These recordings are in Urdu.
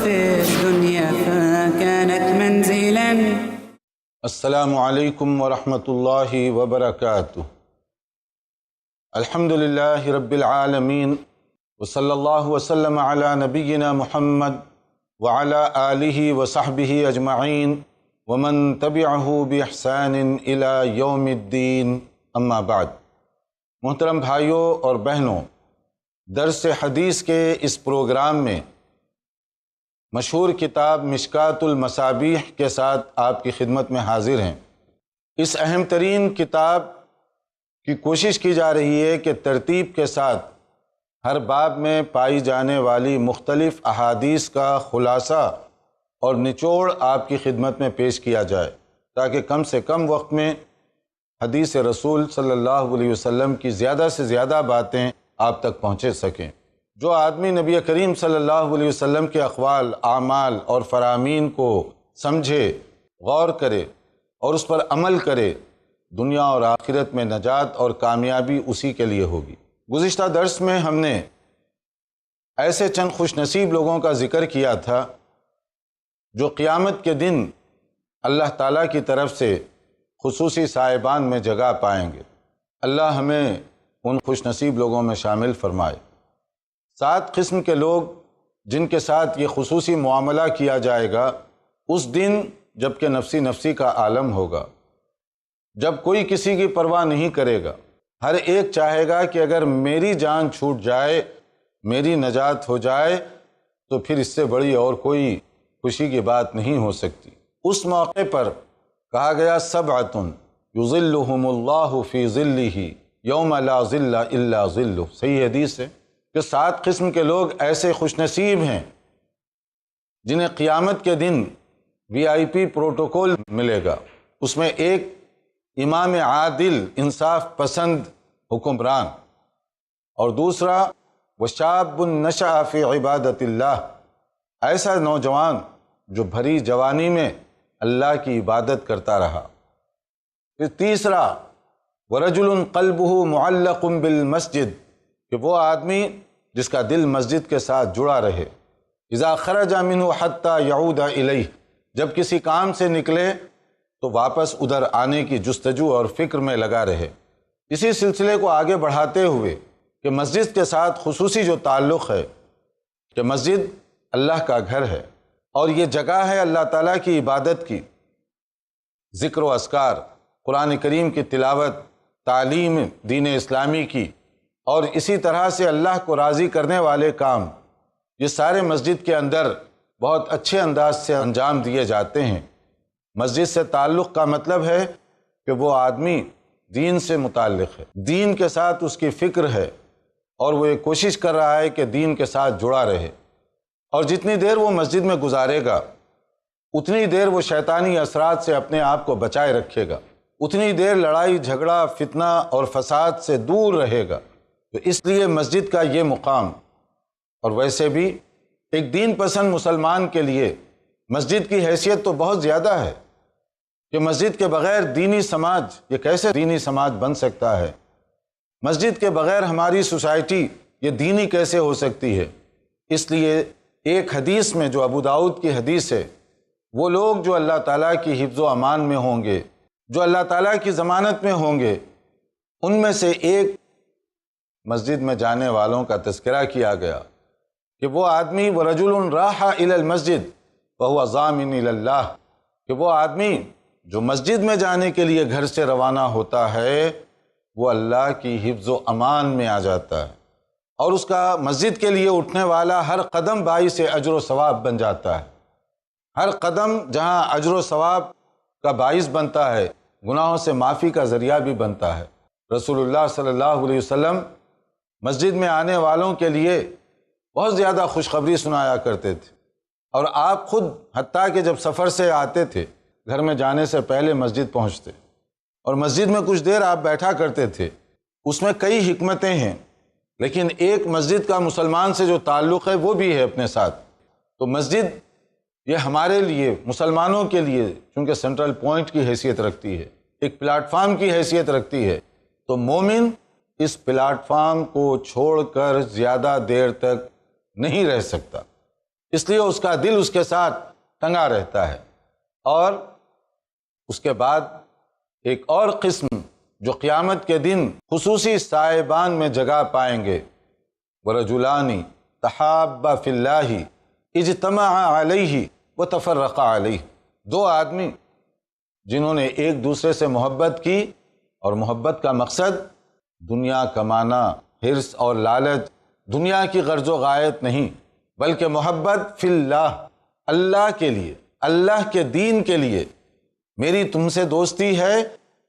في الدنيا فكانت منزلا. السلام علیکم ورحمۃ اللہ وبرکاتہ۔ الحمد للہ رب العالمین وصلی اللہ وسلم علی نبینا محمد وعلی آلہ وصحبہ اجمعین ومن تبعہ باحسان الی یوم الدین، اما بعد۔ محترم بھائیوں اور بہنوں، درس حدیث کے اس پروگرام میں مشہور کتاب مشکوٰۃ المصابیح کے ساتھ آپ کی خدمت میں حاضر ہیں۔ اس اہم ترین کتاب کی کوشش کی جا رہی ہے کہ ترتیب کے ساتھ ہر باب میں پائی جانے والی مختلف احادیث کا خلاصہ اور نچوڑ آپ کی خدمت میں پیش کیا جائے، تاکہ کم سے کم وقت میں حدیث رسول صلی اللہ علیہ وسلم کی زیادہ سے زیادہ باتیں آپ تک پہنچے سکیں۔ جو آدمی نبی کریم صلی اللہ علیہ وسلم کے اقوال، اعمال اور فرامین کو سمجھے، غور کرے اور اس پر عمل کرے، دنیا اور آخرت میں نجات اور کامیابی اسی کے لیے ہوگی۔ گزشتہ درس میں ہم نے ایسے چند خوش نصیب لوگوں کا ذکر کیا تھا جو قیامت کے دن اللہ تعالیٰ کی طرف سے خصوصی صاحبان میں جگہ پائیں گے۔ اللہ ہمیں ان خوش نصیب لوگوں میں شامل فرمائے۔ 7 قسم کے لوگ جن کے ساتھ یہ خصوصی معاملہ کیا جائے گا اس دن جب کہ نفسی نفسی کا عالم ہوگا، جب کوئی کسی کی پرواہ نہیں کرے گا۔ ہر ایک چاہے گا کہ اگر میری جان چھوٹ جائے، میری نجات ہو جائے تو پھر اس سے بڑی اور کوئی خوشی کی بات نہیں ہو سکتی۔ اس موقع پر کہا گیا سبعۃ یظلہم اللہ فی ظلہ یوم لا ظل الا ظلہ۔ صحیح حدیث ہے کہ 7 قسم کے لوگ ایسے خوش نصیب ہیں جنہیں قیامت کے دن VIP پروٹوکول ملے گا۔ اس میں ایک امام عادل، انصاف پسند حکمران، اور دوسرا وشاب نشأ فی عبادت اللہ، ایسا نوجوان جو بھری جوانی میں اللہ کی عبادت کرتا رہا۔ پھر تیسرا ورجل قلبہ معلق بالمسجد، کہ وہ آدمی جس کا دل مسجد کے ساتھ جڑا رہے۔ اذا خرج منہ حتی یعود الیہ، جب کسی کام سے نکلے تو واپس ادھر آنے کی جستجو اور فکر میں لگا رہے۔ اسی سلسلے کو آگے بڑھاتے ہوئے کہ مسجد کے ساتھ خصوصی جو تعلق ہے کہ مسجد اللہ کا گھر ہے اور یہ جگہ ہے اللہ تعالیٰ کی عبادت کی، ذکر و اذکار، قرآن کریم کی تلاوت، تعلیم دین اسلامی کی، اور اسی طرح سے اللہ کو راضی کرنے والے کام، یہ سارے مسجد کے اندر بہت اچھے انداز سے انجام دیے جاتے ہیں۔ مسجد سے تعلق کا مطلب ہے کہ وہ آدمی دین سے متعلق ہے، دین کے ساتھ اس کی فکر ہے اور وہ یہ کوشش کر رہا ہے کہ دین کے ساتھ جڑا رہے، اور جتنی دیر وہ مسجد میں گزارے گا اتنی دیر وہ شیطانی اثرات سے اپنے آپ کو بچائے رکھے گا، اتنی دیر لڑائی جھگڑا فتنہ اور فساد سے دور رہے گا۔ تو اس لیے مسجد کا یہ مقام، اور ویسے بھی ایک دین پسند مسلمان کے لیے مسجد کی حیثیت تو بہت زیادہ ہے کہ مسجد کے بغیر دینی سماج، یہ کیسے دینی سماج بن سکتا ہے؟ مسجد کے بغیر ہماری سوسائٹی یہ دینی کیسے ہو سکتی ہے؟ اس لیے ایک حدیث میں جو ابو داؤد کی حدیث ہے، وہ لوگ جو اللہ تعالیٰ کی حفظ و امان میں ہوں گے، جو اللہ تعالیٰ کی ضمانت میں ہوں گے، ان میں سے ایک مسجد میں جانے والوں کا تذکرہ کیا گیا کہ وہ آدمی وَرَجُلٌ رَاحَ إِلَى الْمَسْجِدِ وَهُوَ ضَامِنٌ إِلَى اللَّهِ، کہ وہ آدمی جو مسجد میں جانے کے لیے گھر سے روانہ ہوتا ہے وہ اللہ کی حفظ و امان میں آ جاتا ہے، اور اس کا مسجد کے لیے اٹھنے والا ہر قدم باعث اجر و ثواب بن جاتا ہے۔ ہر قدم جہاں اجر و ثواب کا باعث بنتا ہے، گناہوں سے معافی کا ذریعہ بھی بنتا ہے۔ رسول اللہ صلی اللہ علیہ وسلم مسجد میں آنے والوں کے لیے بہت زیادہ خوشخبری سنایا کرتے تھے، اور آپ خود حتیٰ کہ جب سفر سے آتے تھے گھر میں جانے سے پہلے مسجد پہنچتے اور مسجد میں کچھ دیر آپ بیٹھا کرتے تھے۔ اس میں کئی حکمتیں ہیں، لیکن ایک مسجد کا مسلمان سے جو تعلق ہے وہ بھی ہے اپنے ساتھ۔ تو مسجد یہ ہمارے لیے، مسلمانوں کے لیے، چونکہ سینٹرل پوائنٹ کی حیثیت رکھتی ہے، ایک پلیٹ فارم کی حیثیت رکھتی ہے، تو مومن اس پلیٹ فارم کو چھوڑ کر زیادہ دیر تک نہیں رہ سکتا۔ اس لیے اس کا دل اس کے ساتھ ٹنگا رہتا ہے۔ اور اس کے بعد ایک اور قسم جو قیامت کے دن خصوصی صاحبان میں جگہ پائیں گے، وَرَجُلَانِ تَحَابَّا فِي اللَّهِ اجْتَمَعَا عَلَيْهِ وَتَفَرَّقَا عَلَيْهِ، دو آدمی جنہوں نے ایک دوسرے سے محبت کی، اور محبت کا مقصد دنیا کمانا، حرص اور لالچ، دنیا کی غرض و غایت نہیں، بلکہ محبت فی اللہ، اللہ کے لیے، اللہ کے دین کے لیے۔ میری تم سے دوستی ہے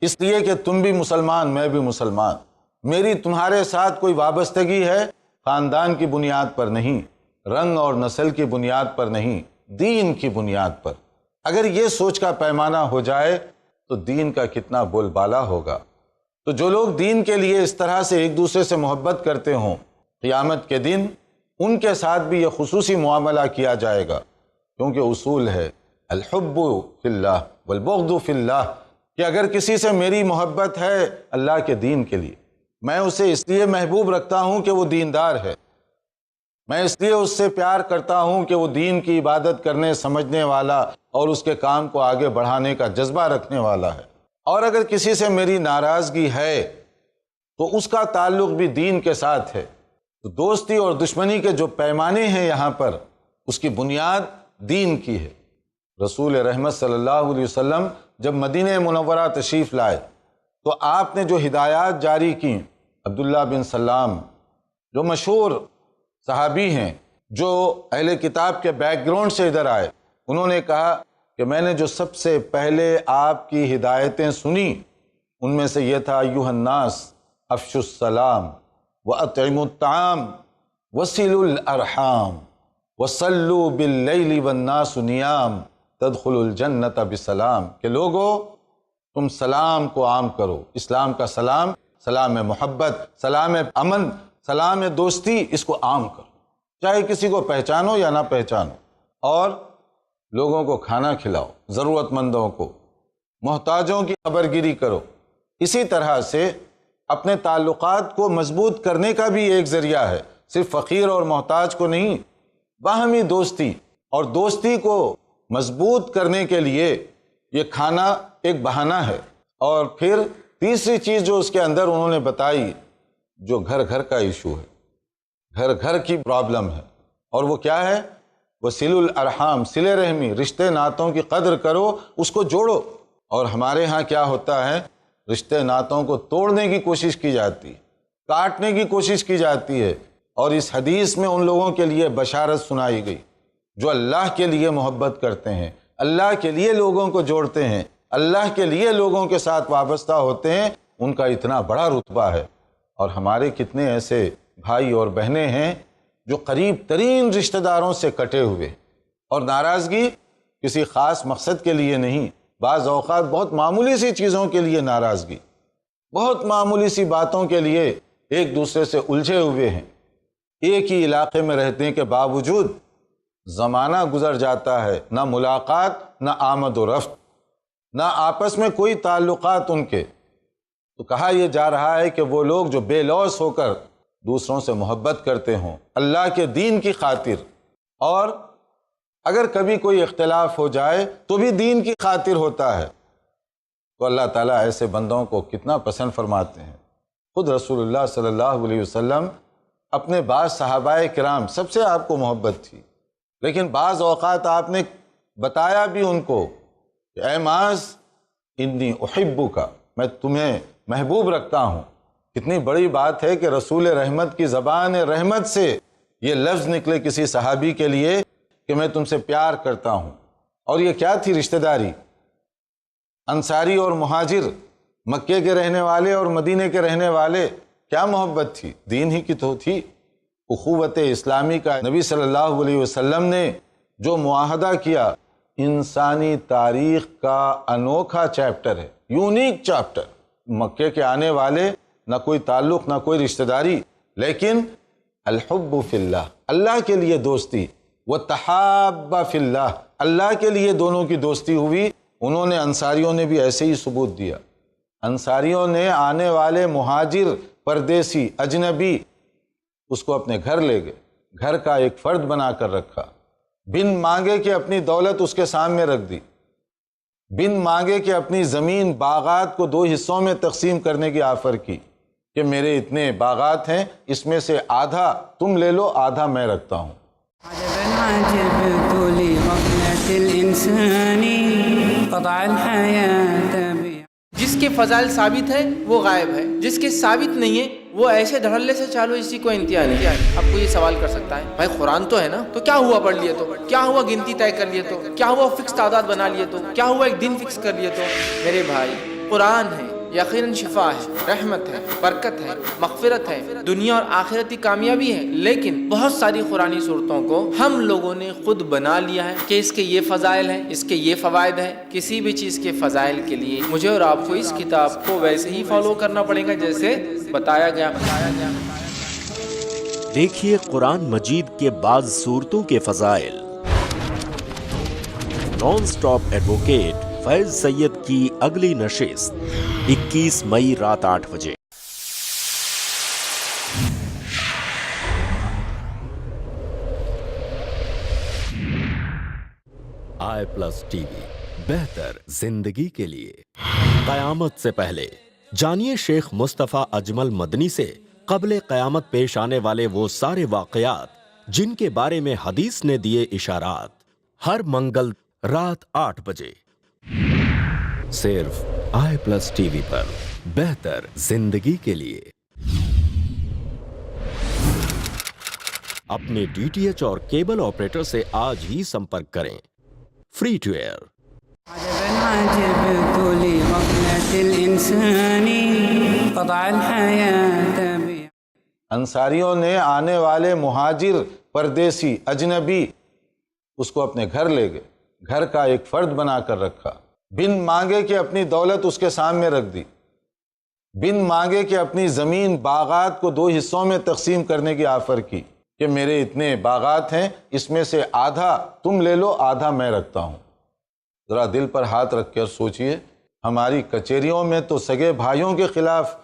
اس لیے کہ تم بھی مسلمان، میں بھی مسلمان۔ میری تمہارے ساتھ کوئی وابستگی ہے خاندان کی بنیاد پر نہیں، رنگ اور نسل کی بنیاد پر نہیں، دین کی بنیاد پر۔ اگر یہ سوچ کا پیمانہ ہو جائے تو دین کا کتنا بول بالا ہوگا۔ تو جو لوگ دین کے لیے اس طرح سے ایک دوسرے سے محبت کرتے ہوں، قیامت کے دن ان کے ساتھ بھی یہ خصوصی معاملہ کیا جائے گا، کیونکہ اصول ہے الحب فی اللہ والبغض فی اللہ، کہ اگر کسی سے میری محبت ہے اللہ کے دین کے لیے، میں اسے اس لیے محبوب رکھتا ہوں کہ وہ دیندار ہے، میں اس لیے اس سے پیار کرتا ہوں کہ وہ دین کی عبادت کرنے سمجھنے والا اور اس کے کام کو آگے بڑھانے کا جذبہ رکھنے والا ہے۔ اور اگر کسی سے میری ناراضگی ہے تو اس کا تعلق بھی دین کے ساتھ ہے۔ تو دوستی اور دشمنی کے جو پیمانے ہیں یہاں پر، اس کی بنیاد دین کی ہے۔ رسول رحمت صلی اللہ علیہ وسلم جب مدینہ منورہ تشریف لائے تو آپ نے جو ہدایات جاری کی، عبداللہ بن سلام جو مشہور صحابی ہیں، جو اہل کتاب کے بیک گراؤنڈ سے ادھر آئے، انہوں نے کہا کہ میں نے جو سب سے پہلے آپ کی ہدایتیں سنی ان میں سے یہ تھا ایھا الناس افشوا السلام واطعموا الطعام وصلوا الارحام وصلوا باللیل والناس نیام تدخلوا الجنۃ بسلام، کہ لوگو تم سلام کو عام کرو، اسلام کا سلام، سلام محبت، سلام امن، سلام دوستی، اس کو عام کرو، چاہے کسی کو پہچانو یا نہ پہچانو، اور لوگوں کو کھانا کھلاؤ، ضرورت مندوں کو، محتاجوں کی خبرگیری کرو۔ اسی طرح سے اپنے تعلقات کو مضبوط کرنے کا بھی ایک ذریعہ ہے، صرف فقیر اور محتاج کو نہیں، باہمی دوستی، اور دوستی کو مضبوط کرنے کے لیے یہ کھانا ایک بہانہ ہے۔ اور پھر تیسری چیز جو اس کے اندر انہوں نے بتائی، جو گھر گھر کا ایشو ہے، گھر گھر کی پرابلم ہے، اور وہ کیا ہے؟ وصلوا الارحام، صلہ رحمی، رشتے ناتوں کی قدر کرو، اس کو جوڑو۔ اور ہمارے ہاں کیا ہوتا ہے؟ رشتے ناتوں کو توڑنے کی کوشش کی جاتی ہے، کاٹنے کی کوشش کی جاتی ہے، اور اس حدیث میں ان لوگوں کے لیے بشارت سنائی گئی جو اللہ کے لیے محبت کرتے ہیں، اللہ کے لیے لوگوں کو جوڑتے ہیں، اللہ کے لیے لوگوں کے ساتھ وابستہ ہوتے ہیں، ان کا اتنا بڑا رتبہ ہے۔ اور ہمارے کتنے ایسے بھائی اور بہنیں ہیں جو قریب ترین رشتہ داروں سے کٹے ہوئے، اور ناراضگی کسی خاص مقصد کے لیے نہیں، بعض اوقات بہت معمولی سی چیزوں کے لیے ناراضگی، بہت معمولی سی باتوں کے لیے ایک دوسرے سے الجھے ہوئے ہیں، ایک ہی علاقے میں رہنے کے باوجود زمانہ گزر جاتا ہے، نہ ملاقات، نہ آمد و رفت، نہ آپس میں کوئی تعلقات ان کے۔ تو کہا یہ جا رہا ہے کہ وہ لوگ جو بے لوث ہو کر دوسروں سے محبت کرتے ہوں اللہ کے دین کی خاطر، اور اگر کبھی کوئی اختلاف ہو جائے تو بھی دین کی خاطر ہوتا ہے، تو اللہ تعالیٰ ایسے بندوں کو کتنا پسند فرماتے ہیں۔ خود رسول اللہ صلی اللہ علیہ وسلم اپنے بعض صحابہ کرام، سب سے آپ کو محبت تھی، لیکن بعض اوقات آپ نے بتایا بھی ان کو کہ اے معاذ انی احبک، میں تمہیں محبوب رکھتا ہوں۔ کتنی بڑی بات ہے کہ رسول رحمت کی زبان رحمت سے یہ لفظ نکلے کسی صحابی کے لیے کہ میں تم سے پیار کرتا ہوں۔ اور یہ کیا تھی رشتہ داری؟ انصاری اور مہاجر، مکے کے رہنے والے اور مدینے کے رہنے والے، کیا محبت تھی؟ دین ہی کی تو تھی۔ اخوت اسلامی کا نبی صلی اللہ علیہ وسلم نے جو معاہدہ کیا، انسانی تاریخ کا انوکھا چیپٹر ہے، یونیک چیپٹر۔ مکے کے آنے والے، نہ کوئی تعلق، نہ کوئی رشتہ داری، لیکن الحب فی اللہ، اللہ کے لیے دوستی، وتحابا فی اللہ، اللہ کے لیے دونوں کی دوستی ہوئی۔ انہوں نے، انصاریوں نے بھی ایسے ہی ثبوت دیا۔ انصاریوں نے آنے والے مہاجر، پردیسی، اجنبی، اس کو اپنے گھر لے گئے، گھر کا ایک فرد بنا کر رکھا، بن مانگے کہ اپنی دولت اس کے سامنے رکھ دی، بن مانگے کہ اپنی زمین باغات کو 2 حصوں میں تقسیم کرنے کی آفر کی کہ میرے اتنے باغات ہیں، اس میں سے آدھا تم لے لو، آدھا میں رکھتا ہوں۔ عجبا عجبت لغفلة الإنسان قطع الحياة بي جس کے فضائل ثابت ہے وہ غائب ہے، جس کے ثابت نہیں ہے وہ ایسے دھڑلے سے چالو، اسی کو انتہا نہیں۔ اب کوئی یہ سوال کر سکتا ہے بھائی قرآن تو ہے نا، تو کیا ہوا پڑھ لیے تو، کیا ہوا گنتی طے کر لیے تو، کیا ہوا فکس تعداد بنا لیے تو، کیا ہوا ایک دن فکس کر لیے تو؟ میرے بھائی قرآن ہے، یقیناً شفا ہے، رحمت ہے، برکت ہے، مغفرت ہے، دنیا اور آخرتی کامیابی ہے، لیکن بہت ساری قرآنی صورتوں کو ہم لوگوں نے خود بنا لیا ہے کہ اس کے یہ فضائل ہیں، اس کے یہ فوائد ہیں۔ کسی بھی چیز کے فضائل کے لیے مجھے اور آپ کو اس کتاب کو ویسے ہی فالو کرنا پڑے گا جیسے بتایا گیا۔ دیکھیے قرآن مجید کے بعض سورتوں کے فضائل۔ نان سٹاپ ایڈوکیٹ فیض سید کی اگلی نشست 21 مئی رات 8 بجے۔ i+ TV بہتر زندگی کے لیے۔ قیامت سے پہلے جانیے شیخ مصطفیٰ اجمل مدنی سے قبل قیامت پیش آنے والے وہ سارے واقعات جن کے بارے میں حدیث نے دیے اشارات۔ ہر منگل رات 8 بجے صرف i+ TV پر، بہتر زندگی کے لیے۔ اپنے DTH اور کیبل آپریٹر سے آج ہی سمپرک کریں۔ Free to air. عجبا عجبت لغفلة الإنسان قطع الحياة بي انصاریوں نے آنے والے مہاجر، پردیسی، اجنبی اس کو اپنے گھر لے گئے، گھر کا ایک فرد بنا کر رکھا، بن مانگے کہ اپنی دولت اس کے سامنے رکھ دی، بن مانگے کہ اپنی زمین باغات کو 2 حصوں میں تقسیم کرنے کی آفر کی کہ میرے اتنے باغات ہیں، اس میں سے آدھا تم لے لو، آدھا میں رکھتا ہوں۔ ذرا دل پر ہاتھ رکھ کر سوچئے، ہماری کچہریوں میں تو سگے بھائیوں کے خلاف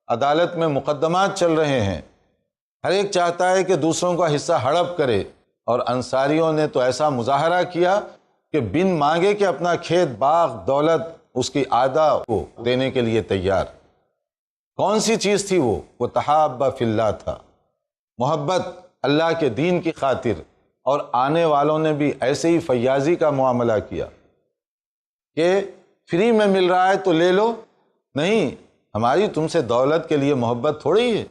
عدالت میں مقدمات چل رہے ہیں، ہر ایک چاہتا ہے کہ دوسروں کا حصہ ہڑپ کرے، اور انصاریوں نے تو ایسا مظاہرہ کیا کہ بن مانگے کہ اپنا کھیت، باغ، دولت اس کی آدھا کو دینے کے لیے تیار۔ کون سی چیز تھی وہ تحابہ فی اللہ تھا، محبت اللہ کے دین کی خاطر۔ اور آنے والوں نے بھی ایسے ہی فیاضی کا معاملہ کیا کہ فری میں مل رہا ہے تو لے لو، نہیں، ہماری تم سے دولت کے لیے محبت تھوڑی ہے،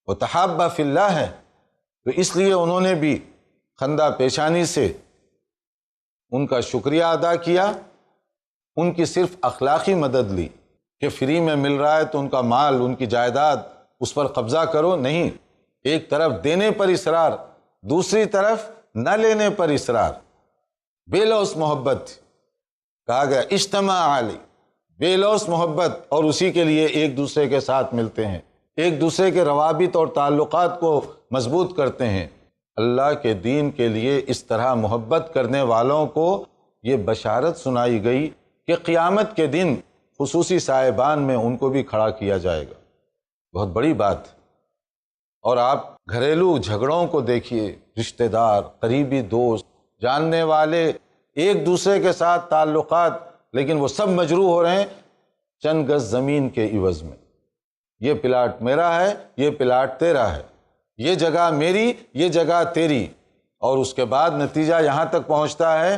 وہ تحابہ فی اللہ ہے۔ تو اس لیے انہوں نے بھی خندہ پیشانی سے ان کا شکریہ ادا کیا، ان کی صرف اخلاقی مدد لی کہ فری میں مل رہا ہے تو ان کا مال، ان کی جائیداد اس پر قبضہ کرو، نہیں، ایک طرف دینے پر اصرار، دوسری طرف نہ لینے پر اصرار، بے لوث محبت تھی۔ کہا گیا اجتماع علی، بے لوث محبت، اور اسی کے لیے ایک دوسرے کے ساتھ ملتے ہیں، ایک دوسرے کے روابط اور تعلقات کو مضبوط کرتے ہیں۔ اللہ کے دین کے لیے اس طرح محبت کرنے والوں کو یہ بشارت سنائی گئی کہ قیامت کے دن خصوصی صاحبان میں ان کو بھی کھڑا کیا جائے گا۔ بہت بڑی بات۔ اور آپ گھریلو جھگڑوں کو دیکھیے، رشتہ دار، قریبی دوست، جاننے والے، ایک دوسرے کے ساتھ تعلقات، لیکن وہ سب مجروح ہو رہے ہیں چند گز زمین کے عوض میں۔ یہ پلاٹ میرا ہے، یہ پلاٹ تیرا ہے، یہ جگہ میری، یہ جگہ تیری۔ اور اس کے بعد نتیجہ یہاں تک پہنچتا ہے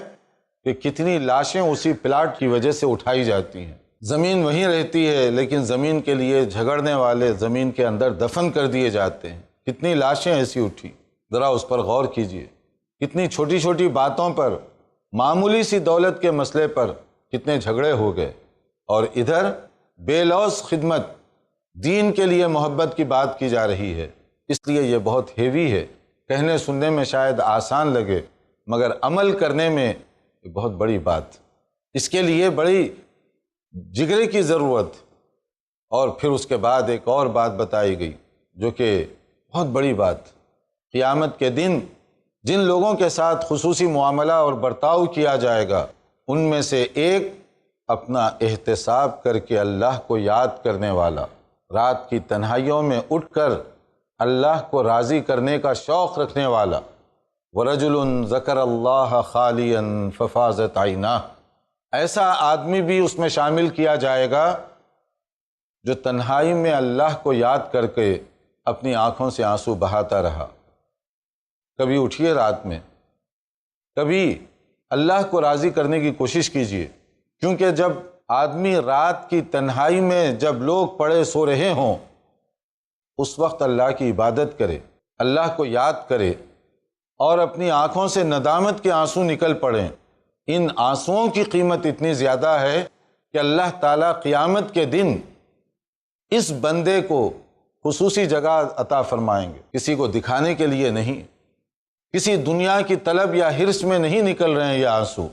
کہ کتنی لاشیں اسی پلاٹ کی وجہ سے اٹھائی جاتی ہیں۔ زمین وہیں رہتی ہے لیکن زمین کے لیے جھگڑنے والے زمین کے اندر دفن کر دیے جاتے ہیں۔ کتنی لاشیں ایسی اٹھی، ذرا اس پر غور کیجئے۔ کتنی چھوٹی چھوٹی باتوں پر، معمولی سی دولت کے مسئلے پر کتنے جھگڑے ہو گئے، اور ادھر بے لوث خدمت، دین کے لیے محبت کی بات کی جا رہی ہے۔ اس لیے یہ بہت ہیوی ہے، کہنے سننے میں شاید آسان لگے مگر عمل کرنے میں بہت بڑی بات۔ اس کے لیے بڑی جگرے کی ضرورت۔ اور پھر اس کے بعد ایک اور بات بتائی گئی جو کہ بہت بڑی بات، قیامت کے دن جن لوگوں کے ساتھ خصوصی معاملہ اور برتاؤ کیا جائے گا، ان میں سے ایک اپنا احتساب کر کے اللہ کو یاد کرنے والا، رات کی تنہائیوں میں اٹھ کر اللہ کو راضی کرنے کا شوق رکھنے والا، وَرَجُلٌ ذَكَرَ اللَّهَ خَالِيًا فَفَاضَتْ عَيْنَاهُ، ایسا آدمی بھی اس میں شامل کیا جائے گا جو تنہائی میں اللہ کو یاد کر کے اپنی آنکھوں سے آنسو بہاتا رہا۔ کبھی اٹھیے رات میں، کبھی اللہ کو راضی کرنے کی کوشش کیجیے، کیونکہ جب آدمی رات کی تنہائی میں جب لوگ پڑے سو رہے ہوں، اس وقت اللہ کی عبادت کرے، اللہ کو یاد کرے اور اپنی آنکھوں سے ندامت کے آنسو نکل پڑیں، ان آنسوؤں کی قیمت اتنی زیادہ ہے کہ اللہ تعالیٰ قیامت کے دن اس بندے کو خصوصی جگہ عطا فرمائیں گے۔ کسی کو دکھانے کے لیے نہیں، کسی دنیا کی طلب یا حرص میں نہیں نکل رہے ہیں یہ آنسو،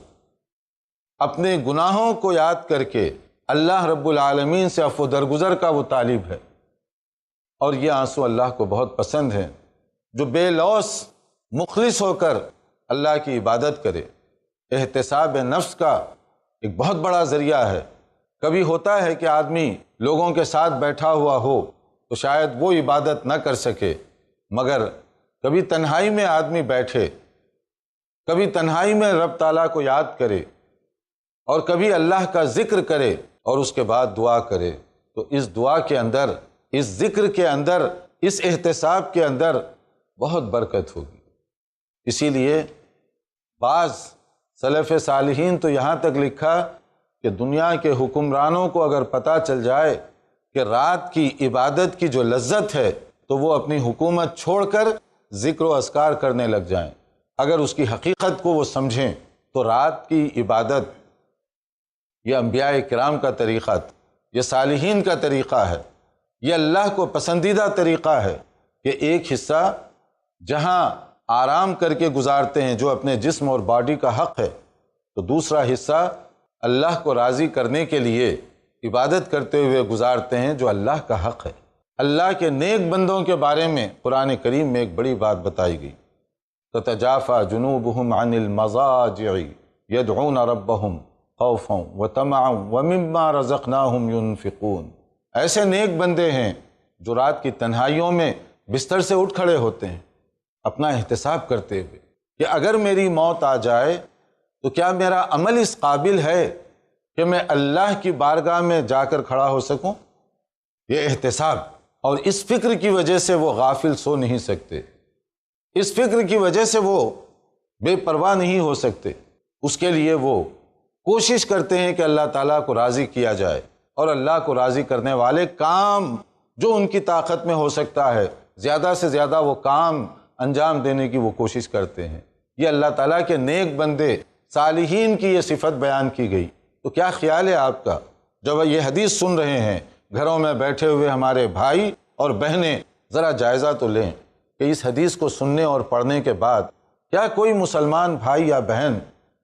اپنے گناہوں کو یاد کر کے اللہ رب العالمین سے عفو درگزر کا وہ طالب ہے، اور یہ آنسو اللہ کو بہت پسند ہیں۔ جو بے لوث مخلص ہو کر اللہ کی عبادت کرے، احتساب نفس کا ایک بہت بڑا ذریعہ ہے۔ کبھی ہوتا ہے کہ آدمی لوگوں کے ساتھ بیٹھا ہوا ہو تو شاید وہ عبادت نہ کر سکے، مگر کبھی تنہائی میں آدمی بیٹھے، کبھی تنہائی میں رب تعالیٰ کو یاد کرے، اور کبھی اللہ کا ذکر کرے اور اس کے بعد دعا کرے، تو اس دعا کے اندر، اس ذکر کے اندر، اس احتساب کے اندر بہت برکت ہوگی۔ اسی لیے بعض سلف صالحین تو یہاں تک لکھا کہ دنیا کے حکمرانوں کو اگر پتہ چل جائے کہ رات کی عبادت کی جو لذت ہے تو وہ اپنی حکومت چھوڑ کر ذکر و اذکار کرنے لگ جائیں۔ اگر اس کی حقیقت کو وہ سمجھیں تو رات کی عبادت یہ انبیاء کرام کا طریقہ تھا، یہ صالحین کا طریقہ ہے، یہ اللہ کو پسندیدہ طریقہ ہے کہ ایک حصہ جہاں آرام کر کے گزارتے ہیں جو اپنے جسم اور باڈی کا حق ہے، تو دوسرا حصہ اللہ کو راضی کرنے کے لیے عبادت کرتے ہوئے گزارتے ہیں جو اللہ کا حق ہے۔ اللہ کے نیک بندوں کے بارے میں قرآن کریم میں ایک بڑی بات بتائی گئی، تتجافى جنوبهم عن المضاجع يدعون ربهم خوفا وطمعا ومما رزقناهم ينفقون، ایسے نیک بندے ہیں جو رات کی تنہائیوں میں بستر سے اٹھ کھڑے ہوتے ہیں اپنا احتساب کرتے ہوئے کہ اگر میری موت آ جائے تو کیا میرا عمل اس قابل ہے کہ میں اللہ کی بارگاہ میں جا کر کھڑا ہو سکوں؟ یہ احتساب، اور اس فکر کی وجہ سے وہ غافل سو نہیں سکتے، اس فکر کی وجہ سے وہ بے پرواہ نہیں ہو سکتے، اس کے لیے وہ کوشش کرتے ہیں کہ اللہ تعالیٰ کو راضی کیا جائے، اور اللہ کو راضی کرنے والے کام جو ان کی طاقت میں ہو سکتا ہے زیادہ سے زیادہ وہ کام انجام دینے کی وہ کوشش کرتے ہیں۔ یہ اللہ تعالیٰ کے نیک بندے صالحین کی یہ صفت بیان کی گئی۔ تو کیا خیال ہے آپ کا جب یہ حدیث سن رہے ہیں گھروں میں بیٹھے ہوئے ہمارے بھائی اور بہنیں، ذرا جائزہ تو لیں کہ اس حدیث کو سننے اور پڑھنے کے بعد کیا کوئی مسلمان بھائی یا بہن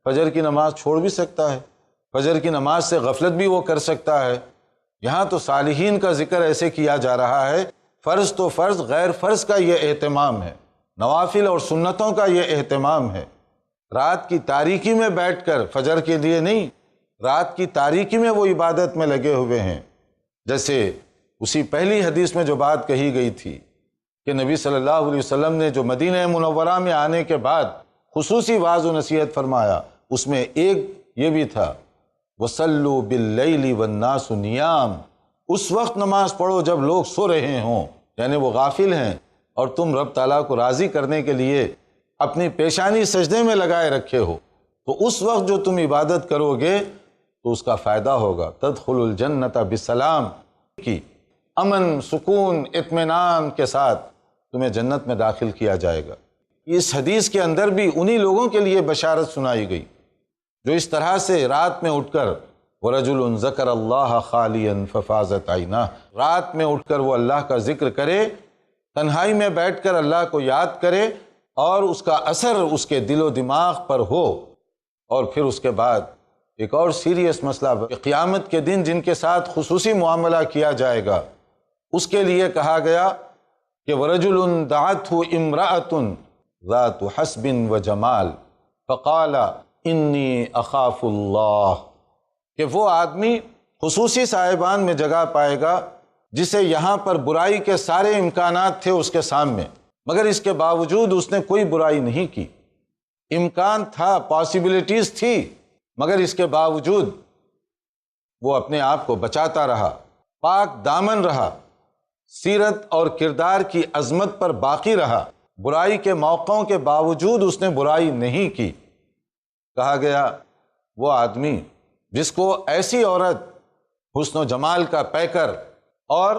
فجر کی نماز چھوڑ بھی سکتا ہے؟ فجر کی نماز سے غفلت بھی وہ کر سکتا ہے؟ یہاں تو صالحین کا ذکر ایسے کیا جا رہا ہے، فرض تو فرض، غیر فرض کا یہ اہتمام ہے، نوافل اور سنتوں کا یہ اہتمام ہے۔ رات کی تاریکی میں بیٹھ کر فجر کے لیے نہیں، رات کی تاریکی میں وہ عبادت میں لگے ہوئے ہیں۔ جیسے اسی پہلی حدیث میں جو بات کہی گئی تھی کہ نبی صلی اللہ علیہ وسلم نے جو مدینہ منورہ میں آنے کے بعد خصوصی واعظ و نصیحت فرمایا، اس میں ایک یہ بھی تھا، وَصَلُّوا بِاللَّيْلِ وَالنَّاسُ نِيَامٌ، اس وقت نماز پڑھو جب لوگ سو رہے ہوں، یعنی وہ غافل ہیں، اور تم رب تعالیٰ کو راضی کرنے کے لیے اپنی پیشانی سجدے میں لگائے رکھے ہو، تو اس وقت جو تم عبادت کرو گے تو اس کا فائدہ ہوگا۔ تدخل الجنت بسلام، کی امن، سکون، اطمینان کے ساتھ تمہیں جنت میں داخل کیا جائے گا۔ اس حدیث کے اندر بھی انہی لوگوں کے لیے بشارت سنائی گئی جو اس طرح سے رات میں اٹھ کر وَرَجُلٌ ذَكَرَ اللَّهَ خَالِيًا فَفَاضَتْ عَيْنَاهُ، رات میں اٹھ کر وہ اللہ کا ذکر کرے، تنہائی میں بیٹھ کر اللہ کو یاد کرے، اور اس کا اثر اس کے دل و دماغ پر ہو۔ اور پھر اس کے بعد ایک اور سیریس مسئلہ کہ قیامت کے دن جن کے ساتھ خصوصی معاملہ کیا جائے گا اس کے لیے کہا گیا کہ وَرَجُلٌ دَعَتْهُ امْرَأَةٌ ذَاتُ حَسْبٍ وَجَمَالٍ فَقَالَ إِنِّي أَخَافُ اللَّهَ، کہ وہ آدمی خصوصی صاحبان میں جگہ پائے گا جسے یہاں پر برائی کے سارے امکانات تھے اس کے سامنے، مگر اس کے باوجود اس نے کوئی برائی نہیں کی، امکان تھا، پاسبلٹیز تھی، مگر اس کے باوجود وہ اپنے آپ کو بچاتا رہا، پاک دامن رہا، سیرت اور کردار کی عظمت پر باقی رہا، برائی کے موقعوں کے باوجود اس نے برائی نہیں کی۔ کہا گیا وہ آدمی جس کو ایسی عورت حسن و جمال کا پیکر اور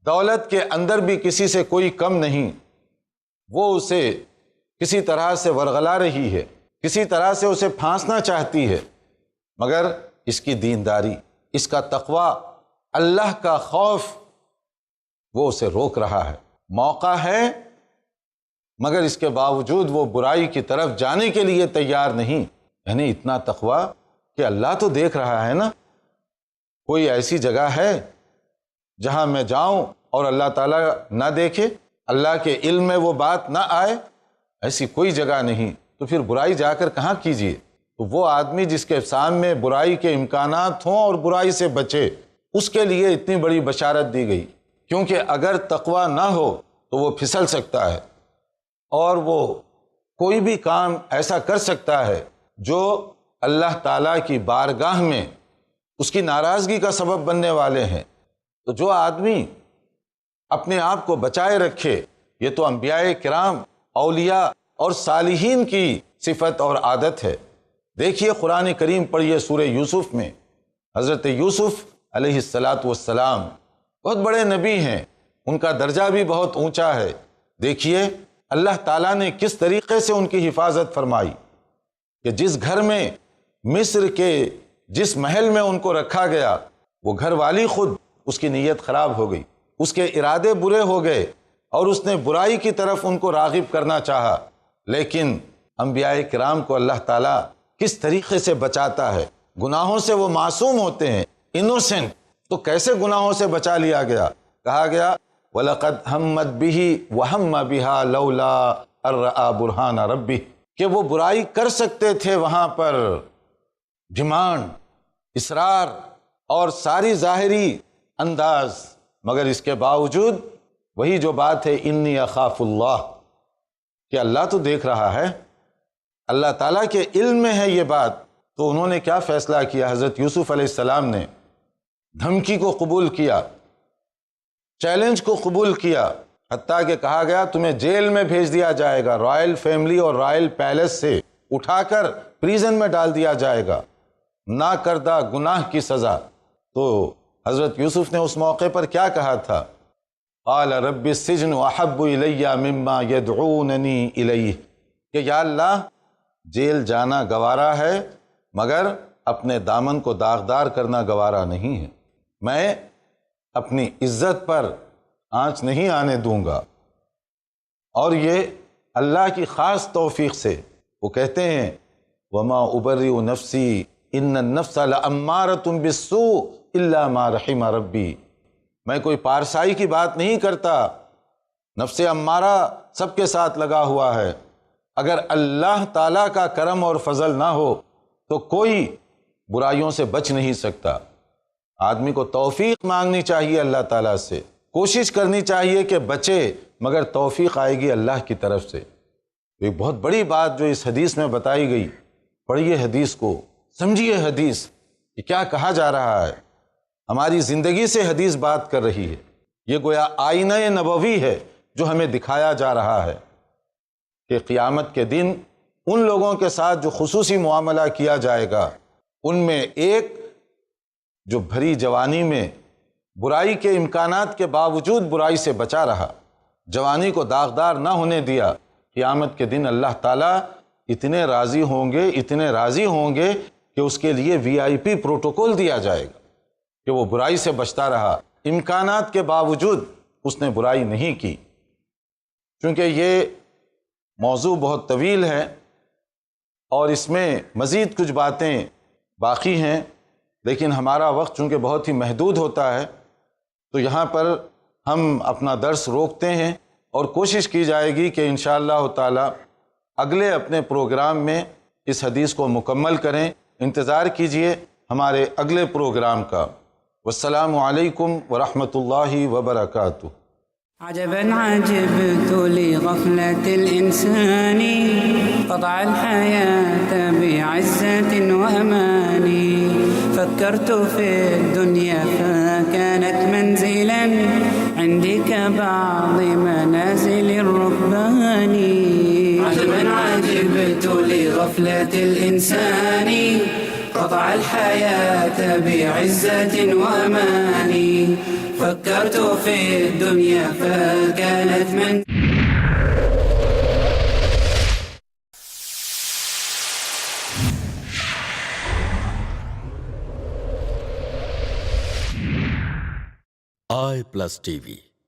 دولت کے اندر بھی کسی سے کوئی کم نہیں، وہ اسے کسی طرح سے ورغلا رہی ہے، کسی طرح سے اسے پھانسنا چاہتی ہے، مگر اس کی دینداری، اس کا تقوی، اللہ کا خوف وہ اسے روک رہا ہے۔ موقع ہے مگر اس کے باوجود وہ برائی کی طرف جانے کے لیے تیار نہیں۔ یعنی اتنا تقوی کہ اللہ تو دیکھ رہا ہے نا، کوئی ایسی جگہ ہے جہاں میں جاؤں اور اللہ تعالیٰ نہ دیکھے، اللہ کے علم میں وہ بات نہ آئے؟ ایسی کوئی جگہ نہیں، تو پھر برائی جا کر کہاں کیجیے؟ تو وہ آدمی جس کے سامنے برائی کے امکانات ہوں اور برائی سے بچے، اس کے لیے اتنی بڑی بشارت دی گئی، کیونکہ اگر تقوی نہ ہو تو وہ پھسل سکتا ہے اور وہ کوئی بھی کام ایسا کر سکتا ہے جو اللہ تعالیٰ کی بارگاہ میں اس کی ناراضگی کا سبب بننے والے ہیں۔ تو جو آدمی اپنے آپ کو بچائے رکھے، یہ تو انبیاء کرام، اولیاء اور صالحین کی صفت اور عادت ہے۔ دیکھیے قرآن کریم پڑھیے سورہ یوسف میں، حضرت یوسف علیہ السلام بہت بڑے نبی ہیں، ان کا درجہ بھی بہت اونچا ہے۔ دیکھیے اللہ تعالیٰ نے کس طریقے سے ان کی حفاظت فرمائی کہ جس گھر میں مصر کے جس محل میں ان کو رکھا گیا، وہ گھر والی خود اس کی نیت خراب ہو گئی، اس کے ارادے برے ہو گئے اور اس نے برائی کی طرف ان کو راغب کرنا چاہا، لیکن انبیاء کرام کو اللہ تعالیٰ کس طریقے سے بچاتا ہے۔ گناہوں سے وہ معصوم ہوتے ہیں، انوسنٹ، تو کیسے گناہوں سے بچا لیا گیا؟ کہا گیا وَلَقَدْ هَمَّتْ بِهِ وَهَمَّ بِهَا لَوْلَا أَن رَأَىٰ بُرْهَانَ رَبِّهِ، کہ وہ برائی کر سکتے تھے وہاں پر، ڈیمانڈ، اصرار اور ساری ظاہری انداز، مگر اس کے باوجود وہی جو بات ہے انی اخاف اللہ، کہ اللہ تو دیکھ رہا ہے، اللہ تعالیٰ کے علم میں ہے یہ بات۔ تو انہوں نے کیا فیصلہ کیا؟ حضرت یوسف علیہ السلام نے دھمکی کو قبول کیا، چیلنج کو قبول کیا، حتیٰ کہ کہا گیا تمہیں جیل میں بھیج دیا جائے گا، رائل فیملی اور رائل پیلس سے اٹھا کر پریزن میں ڈال دیا جائے گا، نہ کردہ گناہ کی سزا۔ تو حضرت یوسف نے اس موقع پر کیا کہا تھا؟ قال رب السجن احب الی مما یدعوننی الیہ، کہ یا اللہ جیل جانا گوارا ہے مگر اپنے دامن کو داغدار کرنا گوارا نہیں ہے، میں اپنی عزت پر آنچ نہیں آنے دوں گا۔ اور یہ اللہ کی خاص توفیق سے، وہ کہتے ہیں وما ابرئ نفسی ان النفس لامارۃ بالسوء الا ما رحم ربی، میں کوئی پارسائی کی بات نہیں کرتا، نفس امارہ سب کے ساتھ لگا ہوا ہے، اگر اللہ تعالیٰ کا کرم اور فضل نہ ہو تو کوئی برائیوں سے بچ نہیں سکتا۔ آدمی کو توفیق مانگنی چاہیے اللہ تعالیٰ سے، کوشش کرنی چاہیے کہ بچے، مگر توفیق آئے گی اللہ کی طرف سے۔ ایک بہت بڑی بات جو اس حدیث میں بتائی گئی، پڑھیے حدیث کو، سمجھیے حدیث کہ کیا کہا جا رہا ہے، ہماری زندگی سے حدیث بات کر رہی ہے۔ یہ گویا آئینہ نبوی ہے جو ہمیں دکھایا جا رہا ہے کہ قیامت کے دن ان لوگوں کے ساتھ جو خصوصی معاملہ کیا جائے گا، ان میں ایک جو بھری جوانی میں برائی کے امکانات کے باوجود برائی سے بچا رہا، جوانی کو داغدار نہ ہونے دیا، قیامت کے دن اللہ تعالیٰ اتنے راضی ہوں گے کہ اس کے لیے VIP پروٹوکول دیا جائے گا کہ وہ برائی سے بچتا رہا، امکانات کے باوجود اس نے برائی نہیں کی۔ چونکہ یہ موضوع بہت طویل ہے اور اس میں مزید کچھ باتیں باقی ہیں، لیکن ہمارا وقت چونکہ بہت ہی محدود ہوتا ہے تو یہاں پر ہم اپنا درس روکتے ہیں اور کوشش کی جائے گی کہ انشاءاللہ تعالی اگلے اپنے پروگرام میں اس حدیث کو مکمل کریں۔ انتظار کیجئے ہمارے اگلے پروگرام کا۔ والسلام علیکم ورحمۃ اللہ وبرکاتہ۔ عجبا عجبت لغفلة الإنسان قطع الحياة بعزة وأمان فكرت في الدنيا فكانت منزلا عندي كبعض منازل الركبان عجبا عجبت لغفلة الإنسان قطع الحياة بعزة وأمان فكرت في الدنيا فكانت من i+TV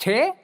6?